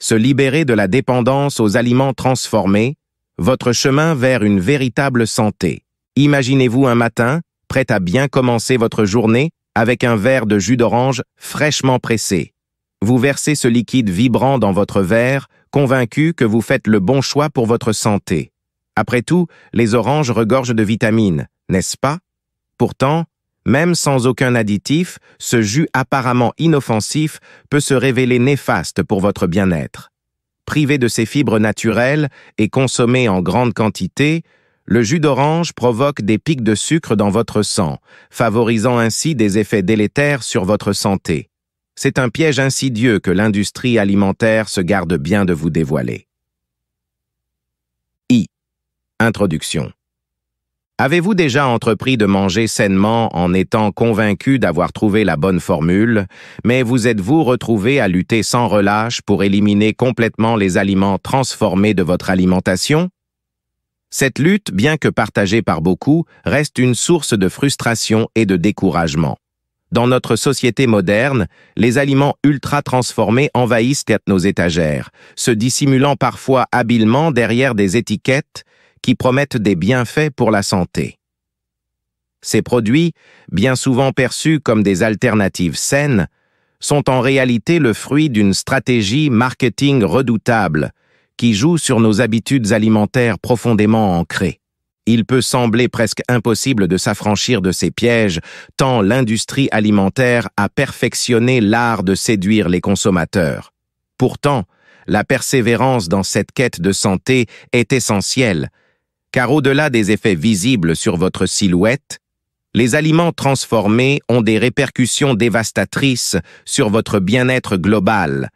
Se libérer de la dépendance aux aliments transformés, votre chemin vers une véritable santé. Imaginez-vous un matin, prêt à bien commencer votre journée, avec un verre de jus d'orange fraîchement pressé. Vous versez ce liquide vibrant dans votre verre, convaincu que vous faites le bon choix pour votre santé. Après tout, les oranges regorgent de vitamines, n'est-ce pas? Pourtant, même sans aucun additif, ce jus apparemment inoffensif peut se révéler néfaste pour votre bien-être. Privé de ses fibres naturelles et consommé en grande quantité, le jus d'orange provoque des pics de sucre dans votre sang, favorisant ainsi des effets délétères sur votre santé. C'est un piège insidieux que l'industrie alimentaire se garde bien de vous dévoiler. Introduction. Avez-vous déjà entrepris de manger sainement en étant convaincu d'avoir trouvé la bonne formule, mais vous êtes-vous retrouvé à lutter sans relâche pour éliminer complètement les aliments transformés de votre alimentation? Cette lutte, bien que partagée par beaucoup, reste une source de frustration et de découragement. Dans notre société moderne, les aliments ultra-transformés envahissent nos étagères, se dissimulant parfois habilement derrière des étiquettes qui promettent des bienfaits pour la santé. Ces produits, bien souvent perçus comme des alternatives saines, sont en réalité le fruit d'une stratégie marketing redoutable qui joue sur nos habitudes alimentaires profondément ancrées. Il peut sembler presque impossible de s'affranchir de ces pièges, tant l'industrie alimentaire a perfectionné l'art de séduire les consommateurs. Pourtant, la persévérance dans cette quête de santé est essentielle, car au-delà des effets visibles sur votre silhouette, les aliments transformés ont des répercussions dévastatrices sur votre bien-être global,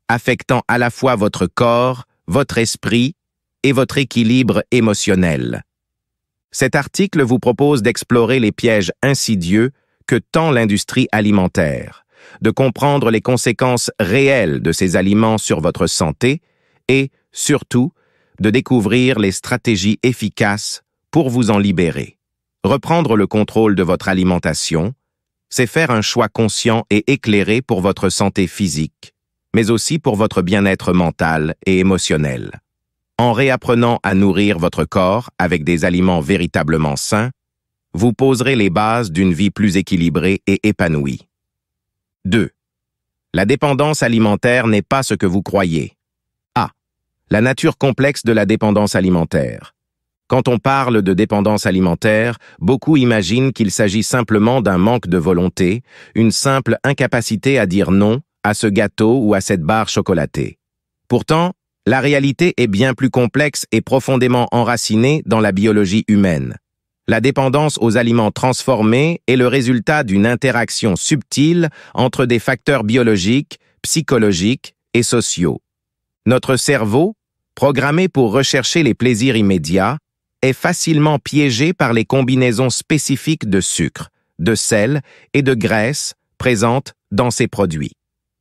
affectant à la fois votre corps, votre esprit et votre équilibre émotionnel. Cet article vous propose d'explorer les pièges insidieux que tend l'industrie alimentaire, de comprendre les conséquences réelles de ces aliments sur votre santé et, surtout, de découvrir les stratégies efficaces pour vous en libérer. Reprendre le contrôle de votre alimentation, c'est faire un choix conscient et éclairé pour votre santé physique, mais aussi pour votre bien-être mental et émotionnel. En réapprenant à nourrir votre corps avec des aliments véritablement sains, vous poserez les bases d'une vie plus équilibrée et épanouie. 2. La dépendance alimentaire n'est pas ce que vous croyez. La nature complexe de la dépendance alimentaire. Quand on parle de dépendance alimentaire, beaucoup imaginent qu'il s'agit simplement d'un manque de volonté, une simple incapacité à dire non à ce gâteau ou à cette barre chocolatée. Pourtant, la réalité est bien plus complexe et profondément enracinée dans la biologie humaine. La dépendance aux aliments transformés est le résultat d'une interaction subtile entre des facteurs biologiques, psychologiques et sociaux. Notre cerveau, programmé pour rechercher les plaisirs immédiats, est facilement piégé par les combinaisons spécifiques de sucre, de sel et de graisse présentes dans ces produits.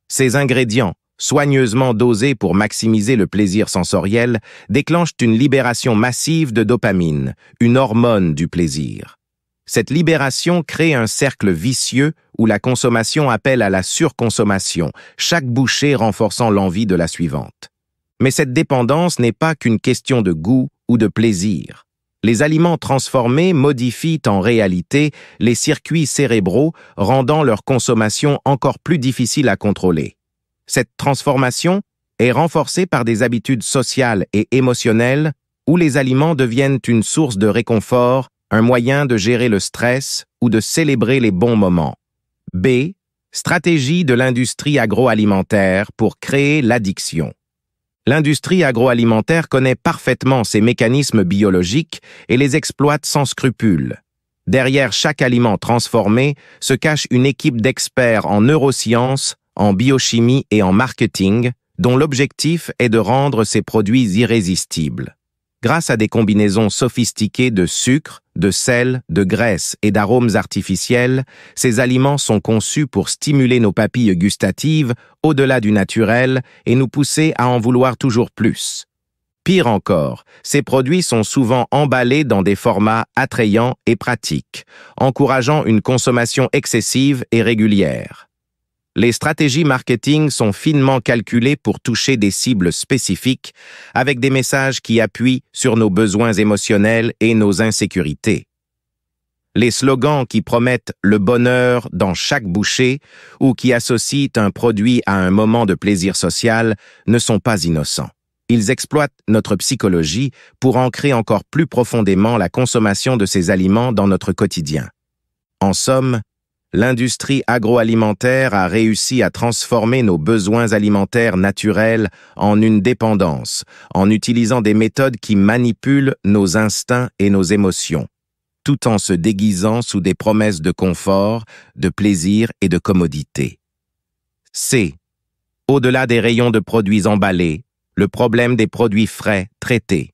Ces ingrédients, soigneusement dosés pour maximiser le plaisir sensoriel, déclenchent une libération massive de dopamine, une hormone du plaisir. Cette libération crée un cercle vicieux où la consommation appelle à la surconsommation, chaque bouchée renforçant l'envie de la suivante. Mais cette dépendance n'est pas qu'une question de goût ou de plaisir. Les aliments transformés modifient en réalité les circuits cérébraux, rendant leur consommation encore plus difficile à contrôler. Cette transformation est renforcée par des habitudes sociales et émotionnelles où les aliments deviennent une source de réconfort, un moyen de gérer le stress ou de célébrer les bons moments. B. Stratégie de l'industrie agroalimentaire pour créer l'addiction. L'industrie agroalimentaire connaît parfaitement ces mécanismes biologiques et les exploite sans scrupule. Derrière chaque aliment transformé se cache une équipe d'experts en neurosciences, en biochimie et en marketing, dont l'objectif est de rendre ces produits irrésistibles. Grâce à des combinaisons sophistiquées de sucre, de sel, de graisse et d'arômes artificiels, ces aliments sont conçus pour stimuler nos papilles gustatives au-delà du naturel et nous pousser à en vouloir toujours plus. Pire encore, ces produits sont souvent emballés dans des formats attrayants et pratiques, encourageant une consommation excessive et régulière. Les stratégies marketing sont finement calculées pour toucher des cibles spécifiques avec des messages qui appuient sur nos besoins émotionnels et nos insécurités. Les slogans qui promettent le bonheur dans chaque bouchée ou qui associent un produit à un moment de plaisir social ne sont pas innocents. Ils exploitent notre psychologie pour ancrer encore plus profondément la consommation de ces aliments dans notre quotidien. En somme, l'industrie agroalimentaire a réussi à transformer nos besoins alimentaires naturels en une dépendance, en utilisant des méthodes qui manipulent nos instincts et nos émotions, tout en se déguisant sous des promesses de confort, de plaisir et de commodité. C. Au-delà des rayons de produits emballés, le problème des produits frais traités.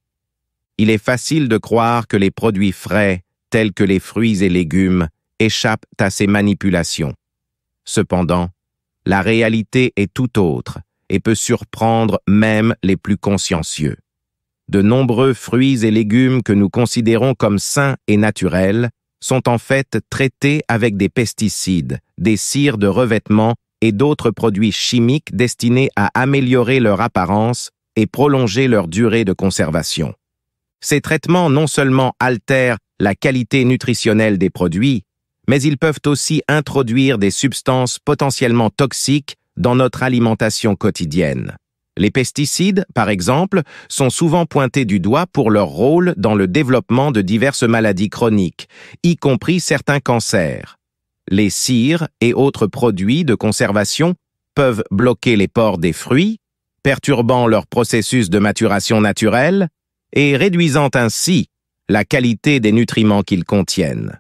Il est facile de croire que les produits frais, tels que les fruits et légumes, échappent à ces manipulations. Cependant, la réalité est tout autre et peut surprendre même les plus consciencieux. De nombreux fruits et légumes que nous considérons comme sains et naturels sont en fait traités avec des pesticides, des cires de revêtement et d'autres produits chimiques destinés à améliorer leur apparence et prolonger leur durée de conservation. Ces traitements non seulement altèrent la qualité nutritionnelle des produits, mais ils peuvent aussi introduire des substances potentiellement toxiques dans notre alimentation quotidienne. Les pesticides, par exemple, sont souvent pointés du doigt pour leur rôle dans le développement de diverses maladies chroniques, y compris certains cancers. Les cires et autres produits de conservation peuvent bloquer les pores des fruits, perturbant leur processus de maturation naturelle et réduisant ainsi la qualité des nutriments qu'ils contiennent.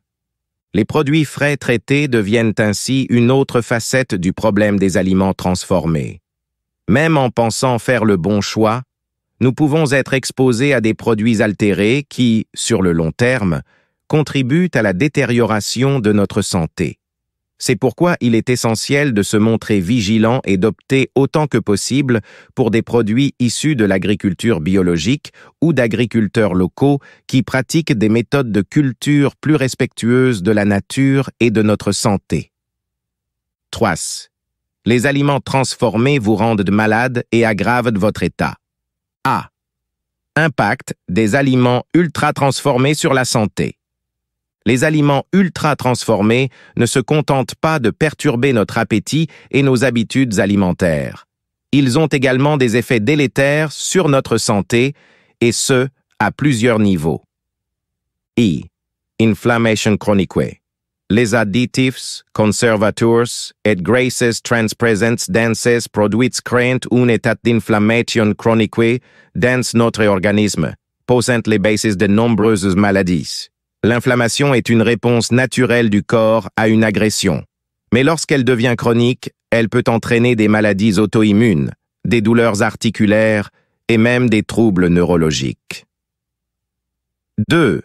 Les produits frais traités deviennent ainsi une autre facette du problème des aliments transformés. Même en pensant faire le bon choix, nous pouvons être exposés à des produits altérés qui, sur le long terme, contribuent à la détérioration de notre santé. C'est pourquoi il est essentiel de se montrer vigilant et d'opter autant que possible pour des produits issus de l'agriculture biologique ou d'agriculteurs locaux qui pratiquent des méthodes de culture plus respectueuses de la nature et de notre santé. 3. Les aliments transformés vous rendent malade et aggravent votre état. A. Impact des aliments ultra-transformés sur la santé. Les aliments ultra-transformés ne se contentent pas de perturber notre appétit et nos habitudes alimentaires. Ils ont également des effets délétères sur notre santé, et ce, à plusieurs niveaux. I. Inflammation chronique. Les additifs, conservators et graisses transprésentes denses produisent créent un état d'inflammation chronique dans notre organisme, posant les bases de nombreuses maladies. L'inflammation est une réponse naturelle du corps à une agression. Mais lorsqu'elle devient chronique, elle peut entraîner des maladies auto-immunes, des douleurs articulaires et même des troubles neurologiques. 2.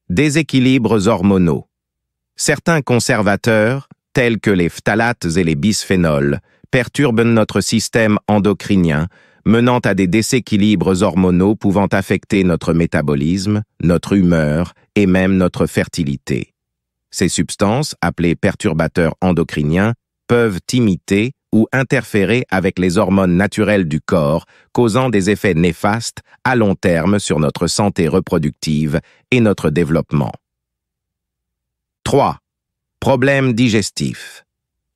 Déséquilibres hormonaux. Certains conservateurs, tels que les phtalates et les bisphénols, perturbent notre système endocrinien, menant à des déséquilibres hormonaux pouvant affecter notre métabolisme, notre humeur et même notre fertilité. Ces substances, appelées perturbateurs endocriniens, peuvent imiter ou interférer avec les hormones naturelles du corps, causant des effets néfastes à long terme sur notre santé reproductive et notre développement. 3. Problèmes digestifs.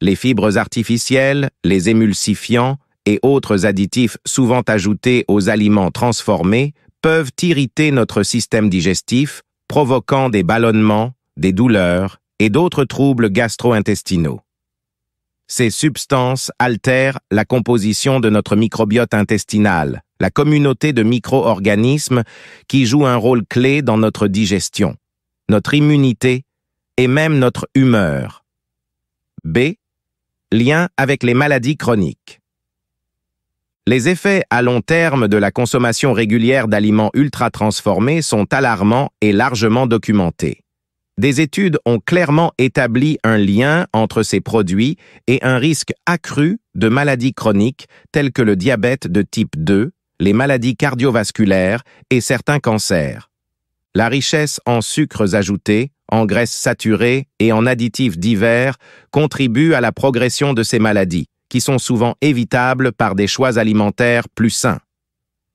Les fibres artificielles, les émulsifiants et autres additifs souvent ajoutés aux aliments transformés peuvent irriter notre système digestif, provoquant des ballonnements, des douleurs et d'autres troubles gastro-intestinaux. Ces substances altèrent la composition de notre microbiote intestinal, la communauté de micro-organismes qui jouent un rôle clé dans notre digestion, notre immunité et même notre humeur. B. Lien avec les maladies chroniques. Les effets à long terme de la consommation régulière d'aliments ultra-transformés sont alarmants et largement documentés. Des études ont clairement établi un lien entre ces produits et un risque accru de maladies chroniques telles que le diabète de type 2, les maladies cardiovasculaires et certains cancers. La richesse en sucres ajoutés, en graisses saturées et en additifs divers contribuent à la progression de ces maladies, qui sont souvent évitables par des choix alimentaires plus sains.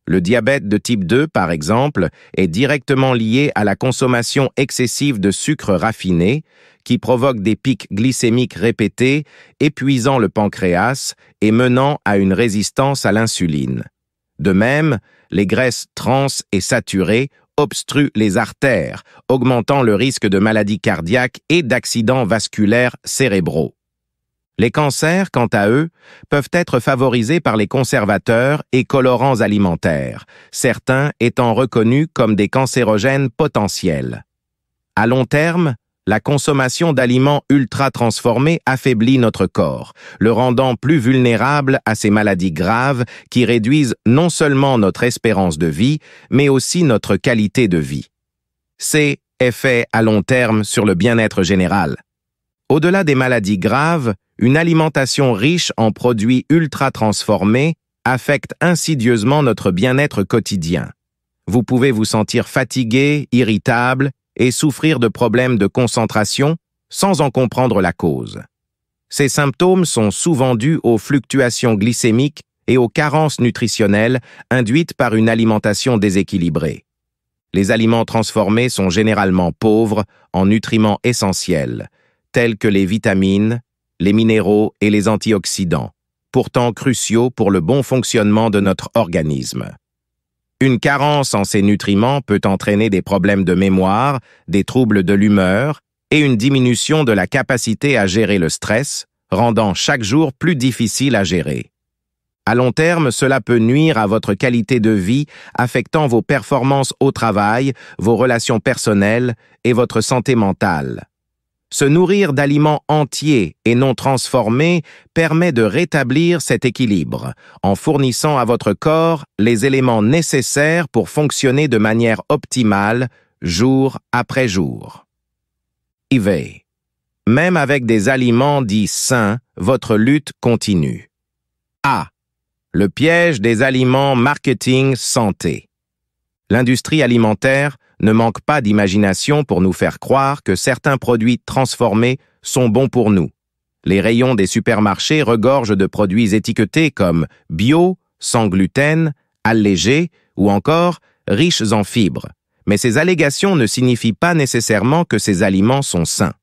Le diabète de type 2, par exemple, est directement lié à la consommation excessive de sucre raffiné, qui provoque des pics glycémiques répétés, épuisant le pancréas et menant à une résistance à l'insuline. De même, les graisses trans et saturées obstruent les artères, augmentant le risque de maladies cardiaques et d'accidents vasculaires cérébraux. Les cancers, quant à eux, peuvent être favorisés par les conservateurs et colorants alimentaires, certains étant reconnus comme des cancérogènes potentiels. À long terme, la consommation d'aliments ultra-transformés affaiblit notre corps, le rendant plus vulnérable à ces maladies graves qui réduisent non seulement notre espérance de vie, mais aussi notre qualité de vie. Ces effets à long terme sur le bien-être général. Au-delà des maladies graves, une alimentation riche en produits ultra-transformés affecte insidieusement notre bien-être quotidien. Vous pouvez vous sentir fatigué, irritable et souffrir de problèmes de concentration sans en comprendre la cause. Ces symptômes sont souvent dus aux fluctuations glycémiques et aux carences nutritionnelles induites par une alimentation déséquilibrée. Les aliments transformés sont généralement pauvres en nutriments essentiels, tels que les vitamines, les minéraux et les antioxydants, pourtant cruciaux pour le bon fonctionnement de notre organisme. Une carence en ces nutriments peut entraîner des problèmes de mémoire, des troubles de l'humeur et une diminution de la capacité à gérer le stress, rendant chaque jour plus difficile à gérer. À long terme, cela peut nuire à votre qualité de vie, affectant vos performances au travail, vos relations personnelles et votre santé mentale. Se nourrir d'aliments entiers et non transformés permet de rétablir cet équilibre, en fournissant à votre corps les éléments nécessaires pour fonctionner de manière optimale, jour après jour. IV. Même avec des aliments dits sains, votre lutte continue. A. Le piège des aliments marketing santé. L'industrie alimentaire ne manque pas d'imagination pour nous faire croire que certains produits transformés sont bons pour nous. Les rayons des supermarchés regorgent de produits étiquetés comme bio, sans gluten, allégés ou encore riches en fibres. Mais ces allégations ne signifient pas nécessairement que ces aliments sont sains.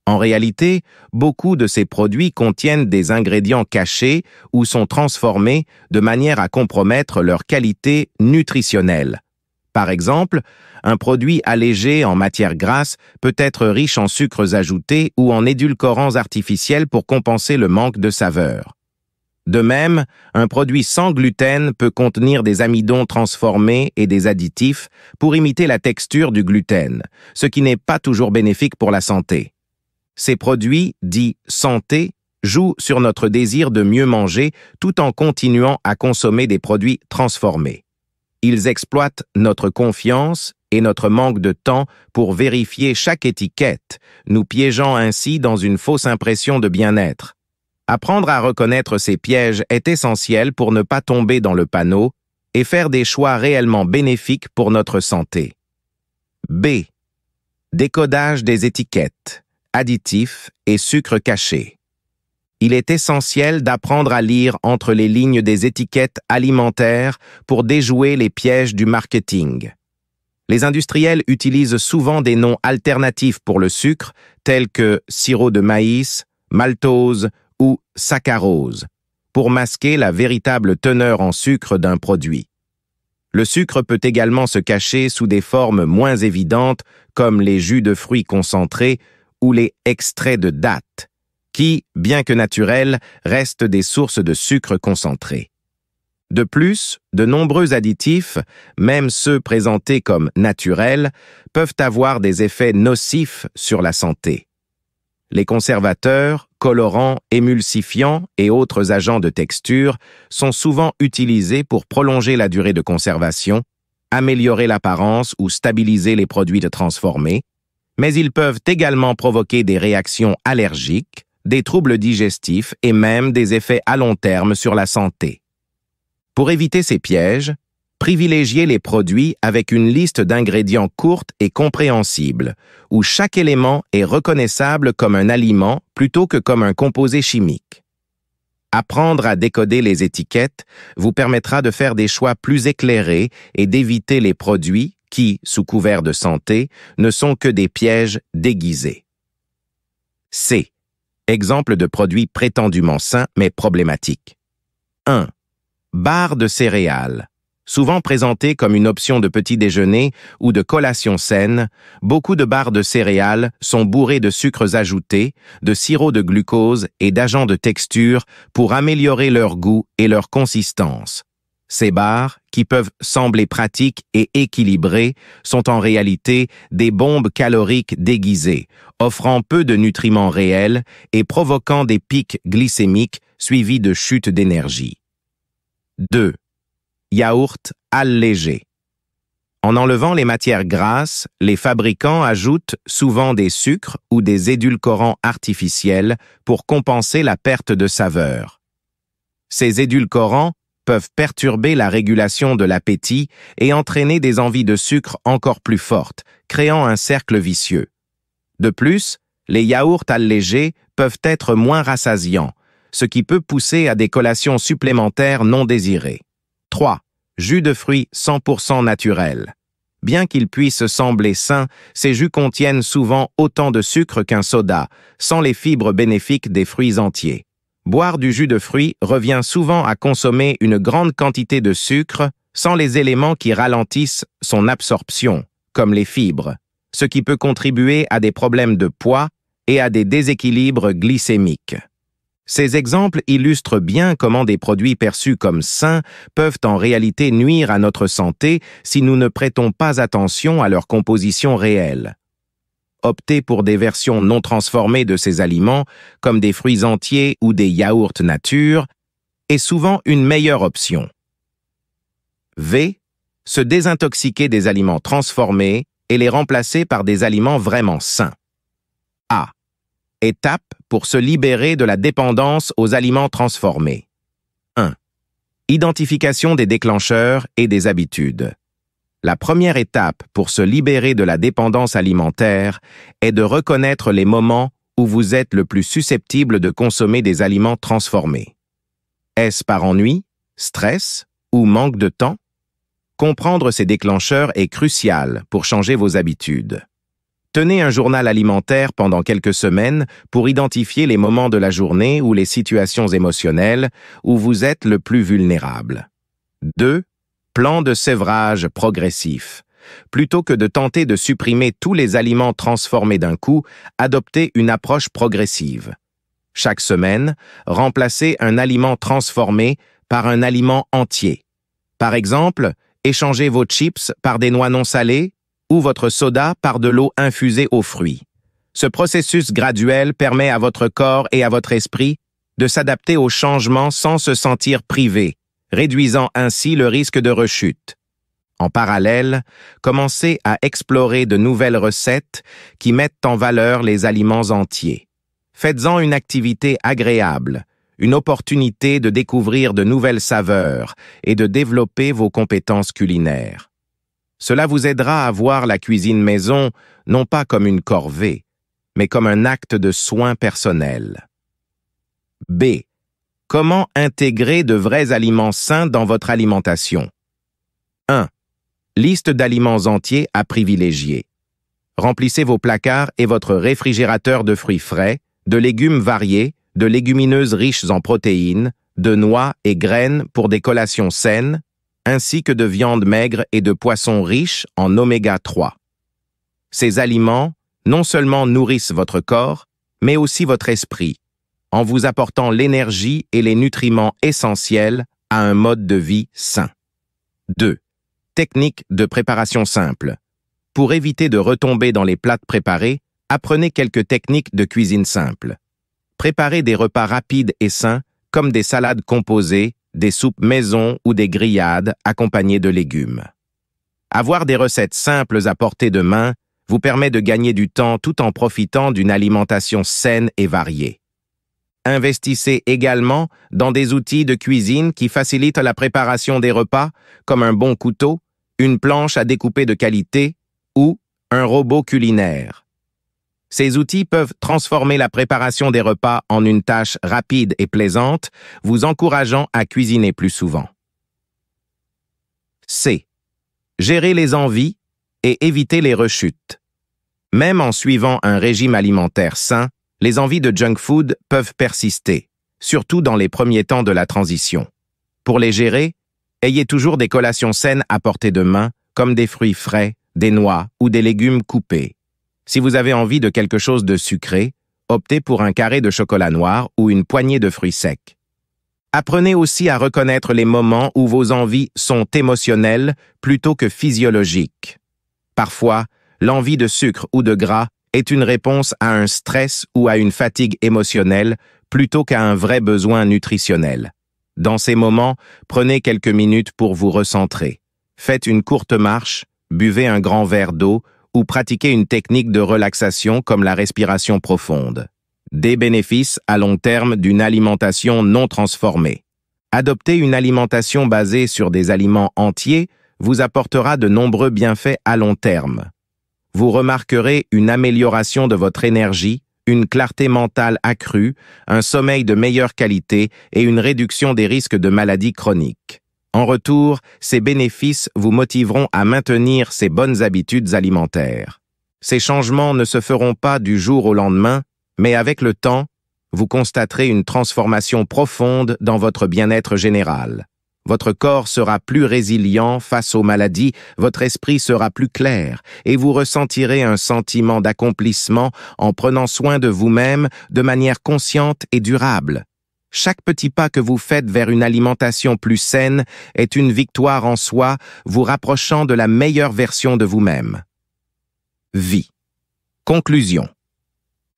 En réalité, beaucoup de ces produits contiennent des ingrédients cachés ou sont transformés de manière à compromettre leur qualité nutritionnelle. Par exemple, un produit allégé en matière grasse peut être riche en sucres ajoutés ou en édulcorants artificiels pour compenser le manque de saveur. De même, un produit sans gluten peut contenir des amidons transformés et des additifs pour imiter la texture du gluten, ce qui n'est pas toujours bénéfique pour la santé. Ces produits, dits santé, jouent sur notre désir de mieux manger tout en continuant à consommer des produits transformés. Ils exploitent notre confiance et notre manque de temps pour vérifier chaque étiquette, nous piégeant ainsi dans une fausse impression de bien-être. Apprendre à reconnaître ces pièges est essentiel pour ne pas tomber dans le panneau et faire des choix réellement bénéfiques pour notre santé. B. Décodage des étiquettes, additifs et sucres cachés. Il est essentiel d'apprendre à lire entre les lignes des étiquettes alimentaires pour déjouer les pièges du marketing. Les industriels utilisent souvent des noms alternatifs pour le sucre, tels que sirop de maïs, maltose ou saccharose, pour masquer la véritable teneur en sucre d'un produit. Le sucre peut également se cacher sous des formes moins évidentes, comme les jus de fruits concentrés ou les extraits de dattes, qui, bien que naturels, restent des sources de sucre concentré. De plus, de nombreux additifs, même ceux présentés comme naturels, peuvent avoir des effets nocifs sur la santé. Les conservateurs, colorants, émulsifiants et autres agents de texture sont souvent utilisés pour prolonger la durée de conservation, améliorer l'apparence ou stabiliser les produits transformés, mais ils peuvent également provoquer des réactions allergiques, des troubles digestifs et même des effets à long terme sur la santé. Pour éviter ces pièges, Privilégiez les produits avec une liste d'ingrédients courte et compréhensible, où chaque élément est reconnaissable comme un aliment plutôt que comme un composé chimique. Apprendre à décoder les étiquettes vous permettra de faire des choix plus éclairés et d'éviter les produits qui, sous couvert de santé, ne sont que des pièges déguisés. C. Exemple de produits prétendument sains mais problématiques. 1. Barres de céréales. Souvent présentées comme une option de petit déjeuner ou de collation saine, beaucoup de barres de céréales sont bourrées de sucres ajoutés, de sirop de glucose et d'agents de texture pour améliorer leur goût et leur consistance. Ces barres, qui peuvent sembler pratiques et équilibrées, sont en réalité des bombes caloriques déguisées, offrant peu de nutriments réels et provoquant des pics glycémiques suivis de chutes d'énergie. 2. Yaourt allégé. En enlevant les matières grasses, les fabricants ajoutent souvent des sucres ou des édulcorants artificiels pour compenser la perte de saveur. Ces édulcorants peuvent perturber la régulation de l'appétit et entraîner des envies de sucre encore plus fortes, créant un cercle vicieux. De plus, les yaourts allégés peuvent être moins rassasiants, ce qui peut pousser à des collations supplémentaires non désirées. 3. Jus de fruits 100% naturels. Bien qu'ils puissent sembler sains, ces jus contiennent souvent autant de sucre qu'un soda, sans les fibres bénéfiques des fruits entiers. Boire du jus de fruits revient souvent à consommer une grande quantité de sucre sans les éléments qui ralentissent son absorption, comme les fibres, ce qui peut contribuer à des problèmes de poids et à des déséquilibres glycémiques. Ces exemples illustrent bien comment des produits perçus comme sains peuvent en réalité nuire à notre santé si nous ne prêtons pas attention à leur composition réelle. Opter pour des versions non transformées de ces aliments, comme des fruits entiers ou des yaourts nature, est souvent une meilleure option. V. Se désintoxiquer des aliments transformés et les remplacer par des aliments vraiment sains. A. Étape pour se libérer de la dépendance aux aliments transformés. 1. Identification des déclencheurs et des habitudes. La première étape pour se libérer de la dépendance alimentaire est de reconnaître les moments où vous êtes le plus susceptible de consommer des aliments transformés. Est-ce par ennui, stress ou manque de temps? Comprendre ces déclencheurs est crucial pour changer vos habitudes. Tenez un journal alimentaire pendant quelques semaines pour identifier les moments de la journée ou les situations émotionnelles où vous êtes le plus vulnérable. 2. Plan de sévrage progressif. Plutôt que de tenter de supprimer tous les aliments transformés d'un coup, adoptez une approche progressive. Chaque semaine, remplacez un aliment transformé par un aliment entier. Par exemple, échangez vos chips par des noix non salées ou votre soda par de l'eau infusée aux fruits. Ce processus graduel permet à votre corps et à votre esprit de s'adapter aux changements sans se sentir privé, réduisant ainsi le risque de rechute. En parallèle, commencez à explorer de nouvelles recettes qui mettent en valeur les aliments entiers. Faites-en une activité agréable, une opportunité de découvrir de nouvelles saveurs et de développer vos compétences culinaires. Cela vous aidera à voir la cuisine maison non pas comme une corvée, mais comme un acte de soin personnel. B. Comment intégrer de vrais aliments sains dans votre alimentation? 1. Liste d'aliments entiers à privilégier. Remplissez vos placards et votre réfrigérateur de fruits frais, de légumes variés, de légumineuses riches en protéines, de noix et graines pour des collations saines, ainsi que de viande maigre et de poissons riches en oméga 3. Ces aliments non seulement nourrissent votre corps, mais aussi votre esprit, en vous apportant l'énergie et les nutriments essentiels à un mode de vie sain. 2. Technique de préparation simple. Pour éviter de retomber dans les plats préparés, apprenez quelques techniques de cuisine simple. Préparez des repas rapides et sains, comme des salades composées, des soupes maison ou des grillades accompagnées de légumes. Avoir des recettes simples à portée de main vous permet de gagner du temps tout en profitant d'une alimentation saine et variée. Investissez également dans des outils de cuisine qui facilitent la préparation des repas, comme un bon couteau, une planche à découper de qualité ou un robot culinaire. Ces outils peuvent transformer la préparation des repas en une tâche rapide et plaisante, vous encourageant à cuisiner plus souvent. C. Gérer les envies et éviter les rechutes. Même en suivant un régime alimentaire sain, les envies de junk food peuvent persister, surtout dans les premiers temps de la transition. Pour les gérer, ayez toujours des collations saines à portée de main, comme des fruits frais, des noix ou des légumes coupés. Si vous avez envie de quelque chose de sucré, optez pour un carré de chocolat noir ou une poignée de fruits secs. Apprenez aussi à reconnaître les moments où vos envies sont émotionnelles plutôt que physiologiques. Parfois, l'envie de sucre ou de gras est une réponse à un stress ou à une fatigue émotionnelle plutôt qu'à un vrai besoin nutritionnel. Dans ces moments, prenez quelques minutes pour vous recentrer. Faites une courte marche, buvez un grand verre d'eau ou pratiquez une technique de relaxation comme la respiration profonde. Des bénéfices à long terme d'une alimentation non transformée. Adopter une alimentation basée sur des aliments entiers vous apportera de nombreux bienfaits à long terme. Vous remarquerez une amélioration de votre énergie, une clarté mentale accrue, un sommeil de meilleure qualité et une réduction des risques de maladies chroniques. En retour, ces bénéfices vous motiveront à maintenir ces bonnes habitudes alimentaires. Ces changements ne se feront pas du jour au lendemain, mais avec le temps, vous constaterez une transformation profonde dans votre bien-être général. Votre corps sera plus résilient face aux maladies, votre esprit sera plus clair et vous ressentirez un sentiment d'accomplissement en prenant soin de vous-même de manière consciente et durable. Chaque petit pas que vous faites vers une alimentation plus saine est une victoire en soi, vous rapprochant de la meilleure version de vous-même. Vie. Conclusion.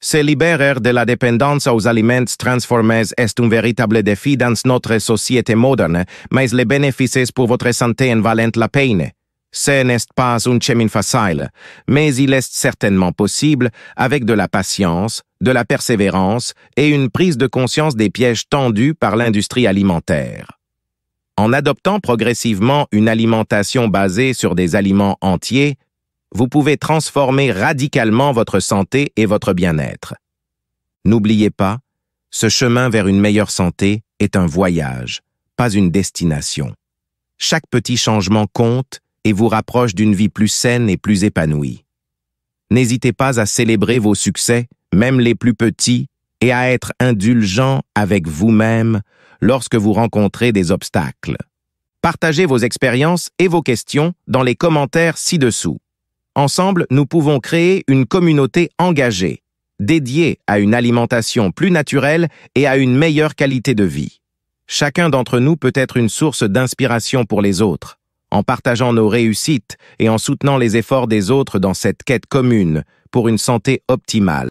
Se libérer de la dépendance aux aliments transformés est un véritable défi dans notre société moderne, mais les bénéfices pour votre santé en valent la peine. Ce n'est pas un chemin facile, mais il est certainement possible avec de la patience, de la persévérance et une prise de conscience des pièges tendus par l'industrie alimentaire. En adoptant progressivement une alimentation basée sur des aliments entiers, vous pouvez transformer radicalement votre santé et votre bien-être. N'oubliez pas, ce chemin vers une meilleure santé est un voyage, pas une destination. Chaque petit changement compte et vous rapproche d'une vie plus saine et plus épanouie. N'hésitez pas à célébrer vos succès, même les plus petits, et à être indulgent avec vous-même lorsque vous rencontrez des obstacles. Partagez vos expériences et vos questions dans les commentaires ci-dessous. Ensemble, nous pouvons créer une communauté engagée, dédiée à une alimentation plus naturelle et à une meilleure qualité de vie. Chacun d'entre nous peut être une source d'inspiration pour les autres, en partageant nos réussites et en soutenant les efforts des autres dans cette quête commune pour une santé optimale.